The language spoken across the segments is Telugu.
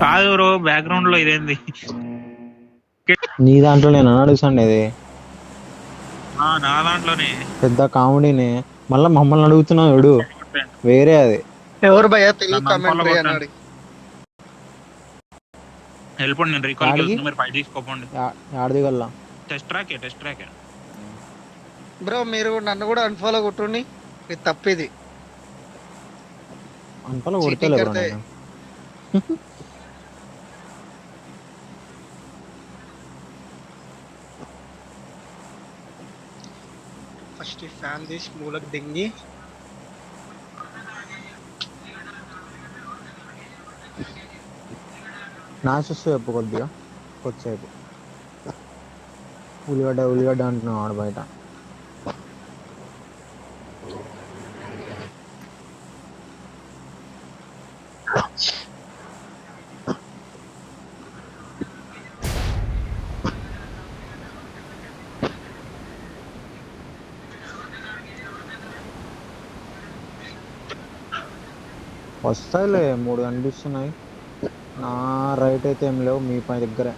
కాదు బ్రో, బ్యాక్గ్రౌండ్ లో ఇదేంది? నీ దాంట్లో నేను అడుగుతాండి ఇది నా దాంట్లోనే. పెద్ద కామెడీని. మళ్ళీ మమ్మల్ని అడుగుతున్నావు చూడు, వేరే అది. ఎవరు భయ్యా తెలుగు నన్ను unfollow కామెంటరీ కొట్టండి. అన్నాడు. వెళ్ళిపోండి, నేను రీకాల్కి యాడికి? వెళ్తున్నా, మీరు ఫైట్ తీసుకోపోండి. ఆడదిగల్లా టెస్ట్ ట్రాక్. బ్రో మీరు నన్ను కూడా అన్ఫాలో కొట్టుండి, ఇది తప్పిది. అంతలో చీటింగ్ కొడతలే బ్రో కడితే నేను. ఫస్ట్ ఈ ఫ్యాన్ తీసి మూలకు దింగి నా చూస్తూ చెప్పు కొద్దిగా, కొద్దిసేపు. ఉల్లిగడ్డ అంటున్నావు ఆడ బయట. వస్తాయిలే, 3 కనిపిస్తున్నాయి. నా రైట్ అయితే ఏం లేవు, మీ పై దగ్గరే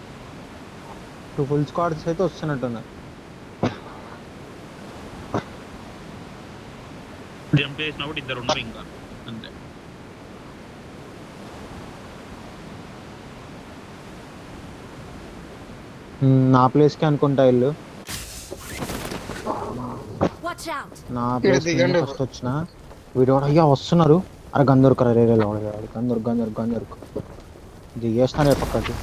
2 ఫుల్ స్క్వాడ్స్ అయితే వస్తున్నట్టున్నాయి. జంప్ చేసినప్పుడు ఇద్దరు ఉన్నారు ఇంకా, అంతే. నా ప్లేస్కి అనుకుంటా ఇల్లు. నా ప్లేస్ ఫస్ట్ వచ్చిన వీడు అయ్యా వస్తున్నారు. అరే గందొరకరా రేరేలో గందొరకు దిగేస్తున్నారు పక్కకి.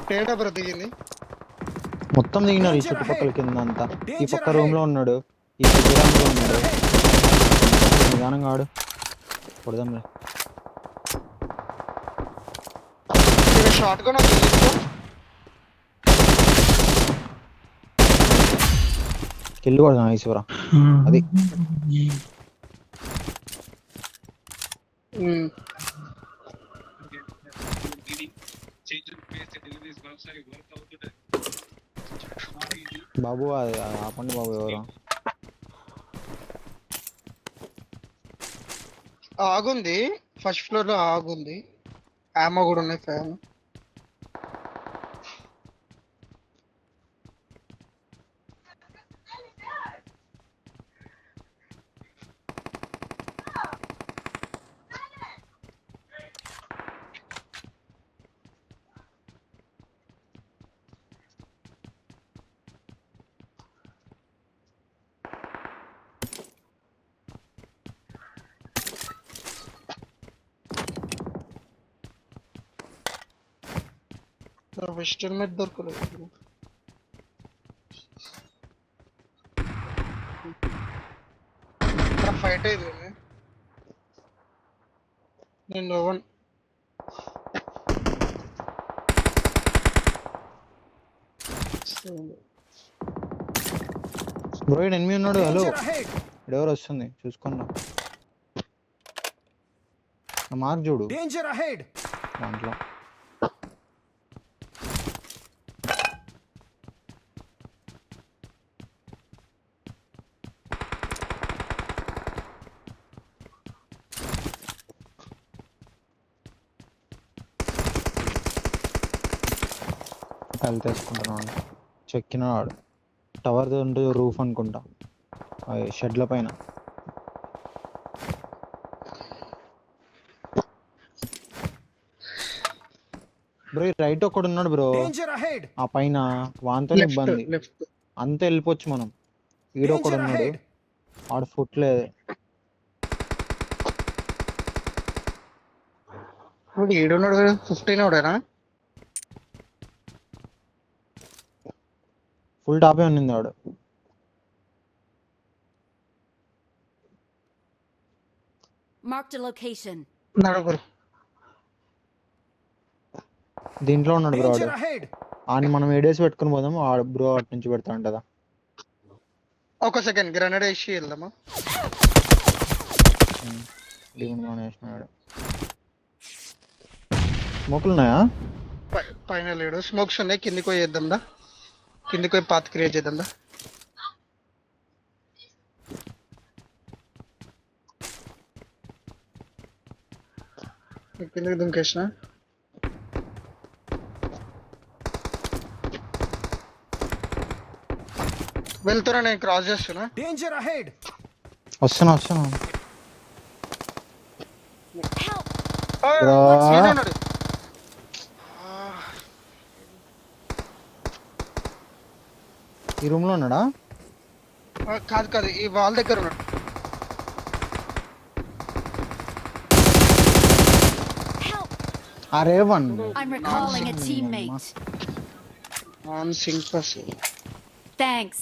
తేడా బ్రో దిగింది. మొత్తం దిగినారు ఈ చుట్టుపక్కల కింద అంతా. ఈ పక్క రూమ్ లో ఉన్నాడు, ఈ పక్క రూమ్ లో ఉన్నాడు. నిదానంగా ఆడు, కొడదాంలే. షార్ట్ గా నాకు తీసుకో. కిల్లు కొడదాం ఈశ్వరా. అది బాబు, అది ఆపండి బాబు. ఎవరు ఆగుంది, ఫస్ట్ ఫ్లోర్ లో ఆగుంది. ఆమో కూడా ఉన్నాయి ఫ్యాన్. వెస్టర్న్ మెట్ దొరకలేదు. ఫైట్ అయింది నేను లోవన్. బ్రో ఎనిమిది ఉన్నాడు. హలో, ఎవరు వస్తుంది చూసుకున్నా. మార్క్ చూడు దాంట్లో. హెల్త్ వేసుకుంటున్నాడు, చెక్కినాడు. టవర్ ఉంటుంది, రూఫ్ అనుకుంటా, షెడ్ల పైన. బ్రో రైట్ ఒకడు ఉన్నాడు బ్రో ఆ పైన, వాంతో ఇబ్బంది. అంతే వెళ్ళిపోవచ్చు మనం. ఈడొకడు ఉన్నాడు, ఆడు ఫుట్ లేదు. ఈడున్నాడు 15 అవుడేనా? ఫుల్ టాపే ఉన్నింది వాడు. Marked a location. నడుగురు దీంట్లో ఉన్నాడు బ్రో వాడు. ఆని మనం ఏడేసి పెట్టుకుని పోదాము, ఆడు బ్రో అటు నుంచి పెడతా ఉంటదా. ఒక సెకండ్ గ్రెనేడ్ వేసి వెళ్దామా? వేసినాడు. స్మోకులు ఉన్నాయా? పైన లేడు, స్మోక్స్ ఉన్నాయి. కిందికి పోయి చేద్దాం దా, కిందికి పోయి పాత్ క్రియేట్ చేద్దాం దా. కిందకి దుంకేసిన. వెళ్తున్నా, నేను క్రాస్ చేస్తున్నా. వస్తున్నా. Help! బ్రో ఈయన ఉన్నాడు. ఈ రూమ్ లో ఉన్నాడా? కాదు, ఈ వాల్ దగ్గర ఉన్నాడు. Help! అరే one I'm recalling a teammate. ఆన్ సింక్ పస్. Thanks.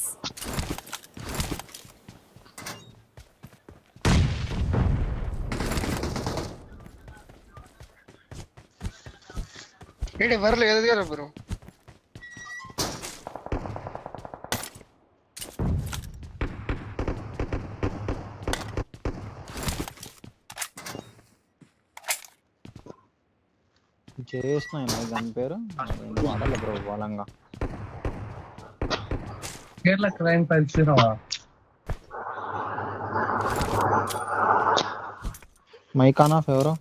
ఏంటి ఎవరు లేదు కదా బ్రో. చేసిన దాని పేరు వాడాలి బ్రో బలంగా. కేరళ క్రైమ్ ఫైల్స్ మైకానా ఫేవరో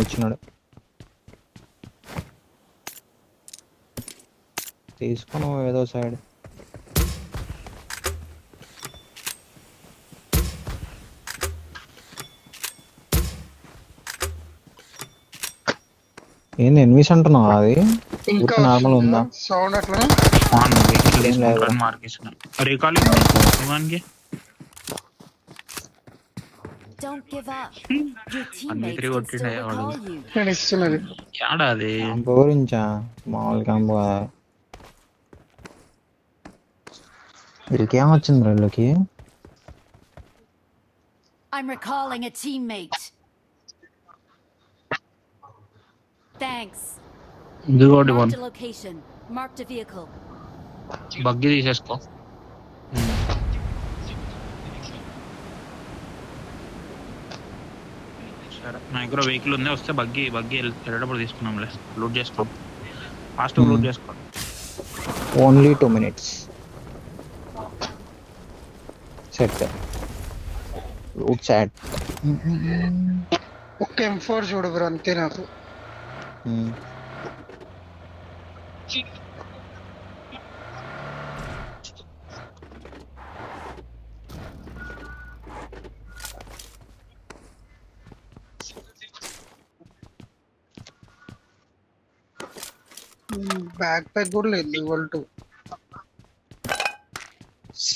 ఇచ్చినాడు. తీసుకుని ఏదో సైడ్. ఏంది ఎనిమిస్ అంటున్నావు? అది ఇంకా నార్మల్ ఉందా? సౌండ్ అట్లా రికాలింగ్ ఇవ్వడానికి Don't give up. Your teammates three can would still try recall all. you. నేను ఇస్తున్నది. ఏడా అది క్యాంప్ గురించా? మామూలు క్యాంప్ కదా. వీళ్ళకి ఏమొచ్చింది వీళ్ళకి? I'm recalling a teammate. Thanks. ఇదిగోటి Marked a location. Marked a vehicle. Buggy తీసేసుకో. సరే నా దగ్గర వెహికల్ ఉంది, వస్తే బగ్గి వెళ్ళేటప్పుడు తీసుకున్నాంలే. లూట్ చేసుకో, ఫాస్ట్ లూట్ చేసుకో. Only 2 minutes. Set loot set. ఒక్క M4 చూడు బ్రో, అంతే నాకు. బ్యాక్ ప్యాక్ కూడా లేదు. Level 2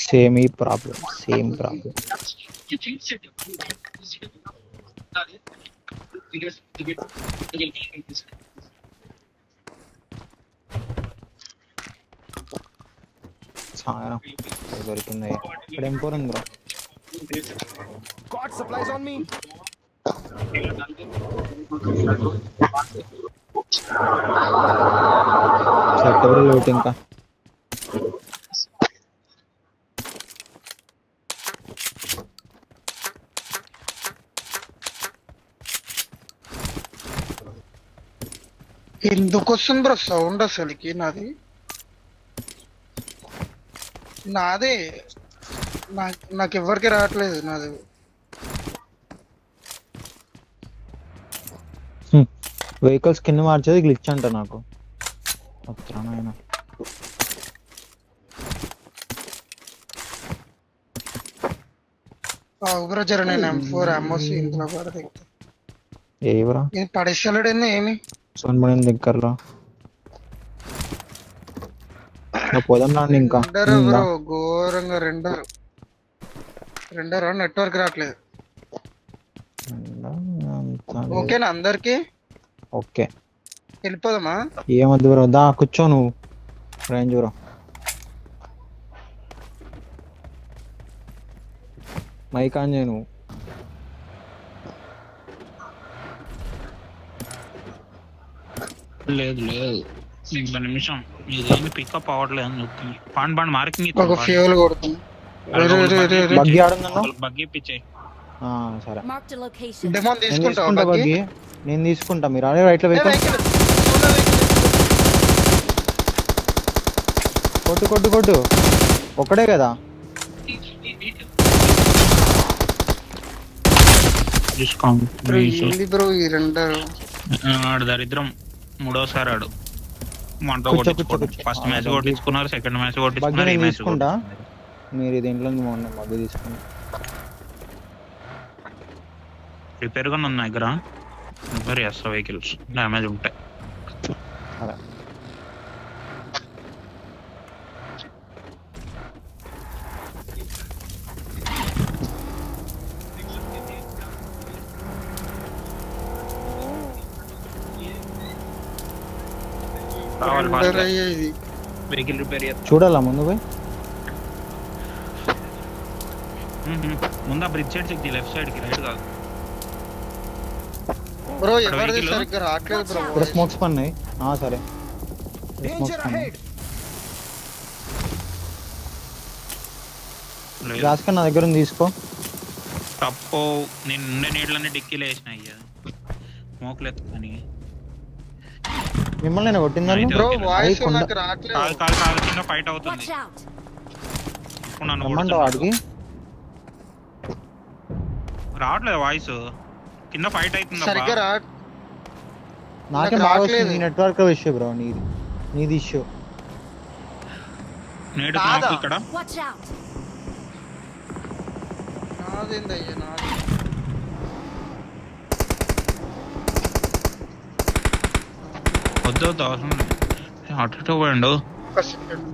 same problem. సాయం దొరికింది. ఇక్కడ ఏం పోరు ఉందిరా? సెప్టెంబర్ లూట్ ఇంకా ఎందుకు వస్తుంది బ్రో సౌండ్ అసలుకి? నాదే నాకు ఎవరికి రావట్లేదు నాది. వెహికల్స్ కింద మార్చేది గ్లిచ్ అంట నాకు. నాయన బ్రో జర నేను M4 అమ్మోసి ఇంట్లో పడతా. ఏవరా ఇది పడేసాడు ఏమి సోన్మణి దగ్గరలో పోదాం రండి. ఇంకా బ్రో ఘోరంగా రెండర్ నెట్వర్క్ రావట్లేదు. ఓకేనా అందరికి? ఓకే వెళ్ళిపోదామా? ఏమద్దు బ్రో, దా కూర్చో నువ్వు. రేంజ్ బ్రో మైక్ ఆన్ చేయి నువ్వు. లేదు ఇంకో నిమిషం. ఇదేమి పికప్ అవ్వట్లేదు అని చెప్తుంది. పాండ్ మార్కింగ్ ఒక ఫ్యూల్ కొడుతుంది. బగ్గి ఆడుందన్నా. బగ్గి ఇప్పించే. సరే Marked a location. డెమోన్ నేను తీసుకుంటా తీసుకుంటా బగ్గి, నేను తీసుకుంటా. మీరు ఆడే రైట్ లో వెహికల్ కొట్టు ఒక్కడే కదా. డిస్కౌంట్ బ్రో ఏంది బ్రో ఈ రెండు? ఆడు దరిద్రం మూడోసారి ఆడు మనతో కూర్చో, కొట్టించుకోండి. కూర్చో. ఫస్ట్ ఆ, మ్యాచ్ బగ్గి. కొట్టించుకున్నారు, సెకండ్ మ్యాచ్ బగ్గి కొట్టించుకున్నారు, ఈ నేను మ్యాచ్ తీసుకుంటా. మీరు దీంట్లో మగ్గు తీసుకోండి. రిపేర్ గా ఉంది నా దగ్గర, రిపేర్ చేస్తా వెహికల్స్ డ్యామేజ్ ఉంటాయి. అదే కావాలి రెండర్ అయ్యా ఇది. వెహికల్ రిపేర్ చేస్తా. చూడాలా ముందు పోయి? ముందు ఆ bridge side check left side కి, రైట్ కాదు. బ్రో ఇక్కడ ఎవరిది వెహికల్ సరిగ్గా రావట్లేదు బ్రో. ఇక్కడ స్మోక్స్ పన్నాయి. సరే స్మోక్స్ పన్నాయి. లేదు. గ్యాస్ కన్నా నా దగ్గర ఉంది, తీసుకో. తప్పు, నేను ఉండే నీళ్ళన్నీ డిక్కీలో వేసిన అయ్యా మోకలేదు కానీ. మిమ్మల్ని నేను కొట్టిందని. అయితే బ్రో ఓకే. వాయిస్ కొండ- నాకు రావట్లేదు. కాదు కాదు కాదు, కింద ఫైట్ అవుతుంది. Watch out! ఇప్పుడు నన్ను రమ్మంటావు కొడుతున్నాడు. వాడికి? రావట్లేదు వాయిస్, కింద ఫైట్ అవుతుంది. సరిగ్గా రా. నాకే నాకు బాగా రావట్లేదు. వస్తుంది. నెట్వర్క్ ఇష్యూ బ్రో, నీది ఇష్యూ. నేడు కాదా? నాకు ఇక్కడ Watch out! నాదేంది అయ్యా నాది. వద్దు వద్దు అవసరం లేదు. అటు ఇటు పోయిండు. ఒక్క సెకండ్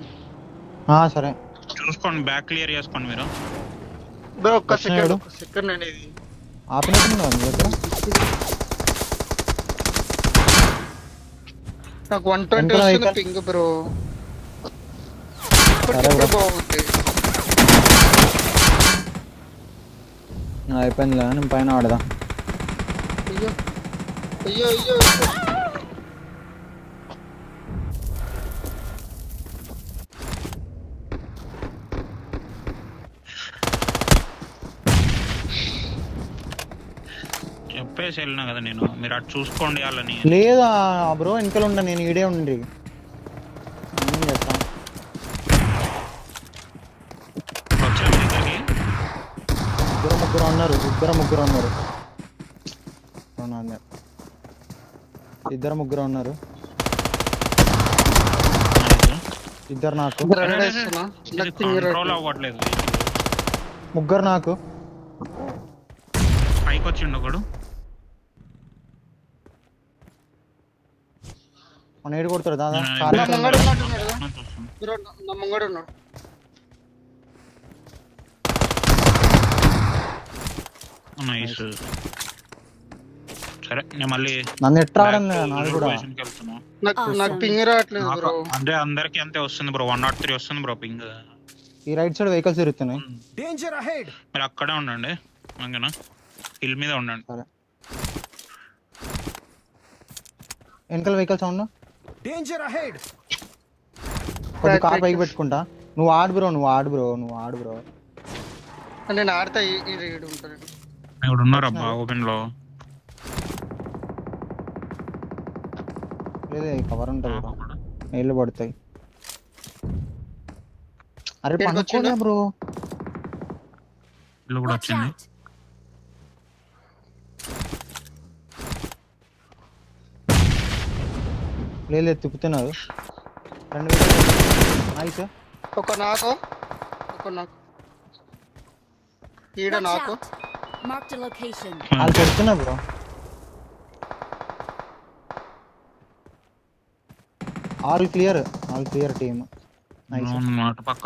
సరే చూసుకోండి, బ్యాక్ క్లియర్ చేసుకోండి మీరు. బ్రో ఒక్క వచ్చినాడు. సెకండ్ అనేది. ఆపినట్టుందా నీ దగ్గర? నాకు 120 ఎంత వస్తుంది vehicle? Ping bro. సరే ఇప్పుడు బ్రో. బాగుంది. అయిపోయిందిలే, నేను పైన ఆడదా. అయ్యో అయ్యో అయ్యో. చెప్పేసి వెళ్ళినా కదా నేను, మీరు అటు చూసుకోండి వాళ్ళని. లేదా బ్రో వెనకాల ఉండ, నేను ఈడే ఉండి ఏం చేస్తా. వచ్చా మీ దగ్గరికి? ముగ్గురు ఉన్నారు. ఇద్దరు ముగ్గురు ఉన్నారు. ఇద్దరు నాకు. గ్రెనేడ్ వేస్తున్నా. నాకు పింగ్ కంట్రోల్ రావట్లేదు. అవ్వట్లేదు. ముగ్గురు నాకు. పైకి వచ్చిండు ఒకడు. మన ఏడు కొడతాడు దాదా. ఆ, కారు నా ఎక్కడ ముంగడు ఉన్నాడు? ఉన్నట్టున్నాడు కదా. చూస్తాను. బ్రో నా ముంగడు ఉన్నాడు. నైస్. సరే నేను మళ్ళీ నన్ను ఎట్లా ఆడడం back లేదా to నాది కూడా. location కి వెళ్తున్నా. నాకు పింగ్ రావట్లేదు బ్రో. అంటే అందరికి అంతే వస్తుంది బ్రో, 103 వస్తుంది బ్రో పింగ్. ఈ రైట్ సైడ్ వెహికల్స్ తిరుగుతున్నాయి. మీరు అక్కడే ఉండండి, ఓకేనా? హిల్ మీద ఉండండి. సరే వెనకాల వెహికల్ సౌండ్. కొద్ది కార్ పైకి పెట్టుకుంటా. నువ్వు ఆడు బ్రో. నేను ఆడతా ఈడు ఉంటాడు. ఇక్కడ ఉన్నారు అబ్బా ఓపెన్ లో. లేదే కవర్ ఉంటుంది బ్రో, నీళ్ళు పడతాయి. అరే ఇక్కడికి పనుకోలే వచ్చిండా? బ్రో. ఇల్లు కూడా Watch వచ్చింది. out! లేదు తిప్పుతున్నారు. రెండు నైస్. ఒక నాకు ఈడ Watch నాకు. out! Marked a location. వాళ్ళు పెడుతున్నా bro. All clear team. Nice. అవును, అటు పక్క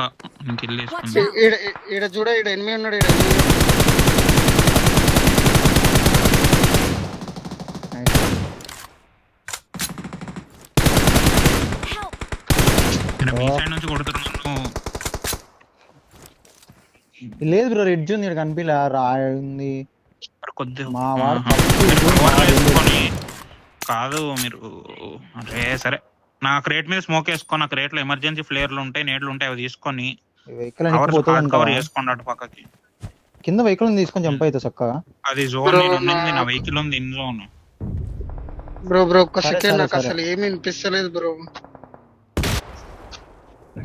ఇంక ఇల్లు Watch వేసుకుంది. out! ఈడ చూడ ఈడ ఎనిమిది ఉన్నాడు. ఈడ enemy. నైస్. Help! నేను మీ సైడ్ నుంచి కొడుతున్నాను. లేదు బ్రో, రెడ్ జోన్ ఇక్కడ కనిపించలే. రాయింది మరి కొద్దిగా మా వాడు ఆహా. మీరు cover వేసుకొని కాదు మీరు. అరే సరే, నా క్రేట్ మీద స్మోక్ వేసుకో. నా క్రేట్ లో ఎమర్జెన్సీ ఫ్లేర్లు ఉంటాయి, నేట్లు ఉంటాయి, అవి తీసుకొని వెహికల్ కవర్ చేసుకోండి అటు పక్కకి. కింద వెహికల్ తీసుకొని జంప్ అవుతా చక్కగా. అది జోన్ Bro, నేను ఉన్నది, నా వెహికల్ ఉంది ఇన్ జోన్. బ్రో ఒక్క సరే, సెకండ్. సరే, నాకు సరే. అసలు ఏమి వినిపిస్తలేదు బ్రో.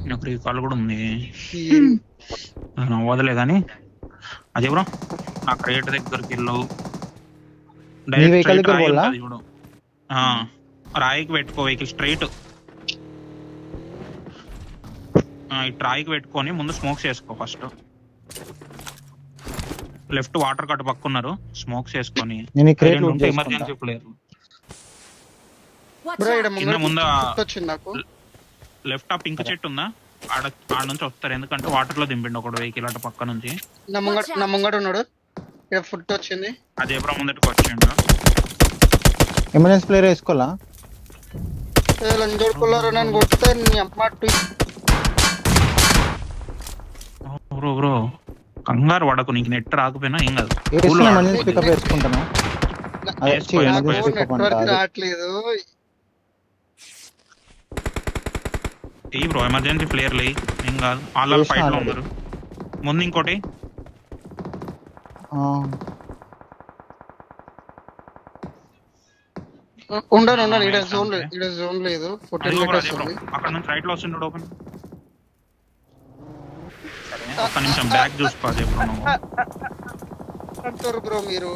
నాకు ఈ కాల్ కూడా ఉంది, అవ్వదులే కానీ. అదే బ్రో, నా క్రేట్ దగ్గరికి వెళ్ళు. డైరెక్ట్ vehicle straight దగ్గర రాయి పోలా? ఉంటది చూడు. ఆ, రాయికి పెట్టుకో వెహికల్ స్ట్రైట్. ఇటు రాయికి పెట్టుకొని ముందు స్మోక్స్ వేసుకో ఫస్ట్. లెఫ్ట్ వాటర్ కట్ పక్కున్నారు, స్మోక్స్ వేసుకొని నేను ఈ క్రేట్ లూట్ చేసుకుంటా. Emergency player. Watch బ్రో ఇక్కడ out! కింద ముందు వచ్చింది నాకు. లెఫ్ట్ ఆ పింక్ చెట్టు ఉందా, ఆడ నుంచి వస్తారు, ఎందుకంటే వాటర్ లో దింపిండు ఒకడు వెహికల్ అటు పక్క నుంచి. నా ముంగడు ఉన్నాడు. ఇక్కడ ఫుట్ వచ్చింది. అది ఎప్పుడు ముందటికి వచ్చిండు. ఎమర్జెన్సీ ప్లేయర్ వేసుకోవాలా? లంజోడుకున్నారు నన్ను కొడితే నీ అమ్మ బ్రో బ్రో కంగారు పడకు, నీకు నెట్ రాకపోయినా ఏం కాదు. వేసుకున్నా, ఎమర్జెన్సీ పికప్ వేసుకుంటాను. అదే వేసుకో, ఎమర్జెన్సీ పికప్ నెట్వర్క్ అంట. రావట్లేదు. ఈ బ్రో ఎమర్జెన్సీ ప్లేయర్ లే, ఏం కాదు. ఆల్ వేసినా ఫైట్ లో already. ఉన్నారు. ముందు ఇంకోటి ఉండను ఇక్కడ వేస్తా జోన్ అంతే. లేదు. ఇక్కడ జోన్ లేదు. అదే బ్రో, అదే బ్రో. వస్తుంది. అక్కడ నుంచి రైట్ లో వస్తుండడు ఓపెన్. ఒక్క నిమిషం బ్యాక్ చూసుకో. అదే బ్రో నువ్వు అంటారు బ్రో మీరు.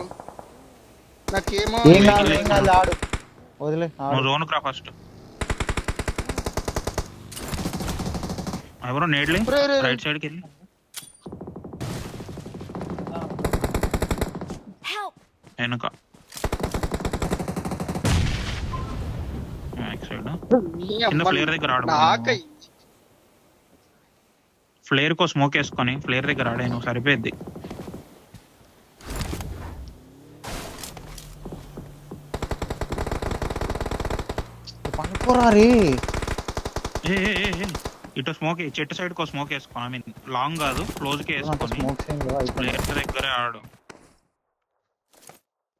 నాకేమో ఏం కాదు, ఏం కాదు, ఆడు వదిలే ఆడు. నువ్వు జోన్ రా ఫస్ట్. ఎవరో నేడ్లీ రే, రే, రే. రైట్ సైడ్ కి వెళ్ళి Help! వెనుక బ్యాక్ సైడ్ నీ కింద అమ్మ ఫ్లేర్ దగ్గర ఆడు. నాకై ఫ్లేర్ కో స్మోక్ వేసుకొని ఫ్లేర్ దగ్గర ఆడే, నువ్వు సరిపోద్ది. పనుకోరా రే. ఏ ఏ, ఏ, ఏ. ఇటు స్మోక్ చెట్టు సైడ్ కో స్మోక్ వేసుకో. ఐ మీన్ లాంగ్ కాదు, క్లోజ్ కి వేసుకొని స్మోక్స్ ఏం లేవు, అయిపోయింది. ఫ్లేర్ దగ్గరే ఆడు.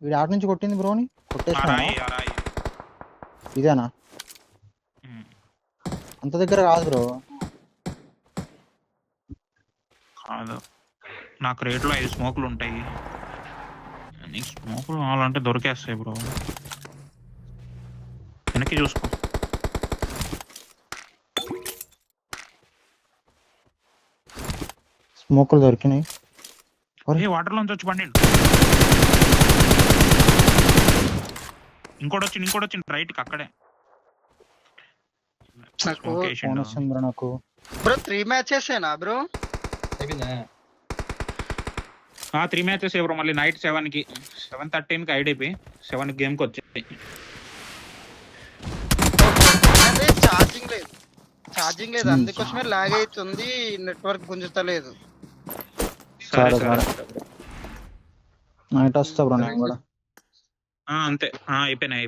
వీడు ఆట నుంచి కొట్టింది బ్రోని ఆ కొట్టేసిన. రాయి, ఆ రాయి. ఇదేనా? ఉమ్. అంత దగ్గర కాదు బ్రో. కాదు, నాకు రేట్లో 5 స్మోకులు ఉంటాయి. నీకు స్మోకులు కావాలంటే దొరికేస్తాయి బ్రో. వెనక్కి చూసుకో. స్మోకులు దొరికినాయి. ఏ వాటర్ లోంచి వచ్చి పండి. ఇంకోటి వచ్చింది రైట్ కి అక్కడే. నాకు Smoke ఫోన్ వేసిండు. వస్తుంది బ్రో నాకు. బ్రో 3 మ్యాచెస్ ఏనా బ్రో? 3 matches bro. మళ్ళీ నైట్ 7 కి 7:13 కి ఐడిపి 7 కి గేమ్ కి వచ్చాయి. అదే ఛార్జింగ్ లేదు అందుకోసమే లాగ్ అవుతుంది. నెట్వర్క్ గుంజుతలేదు. సరే సరే, సరే. నైట్ వస్తా బ్రో నేను కూడా. అంతే అయిపోయినాయి.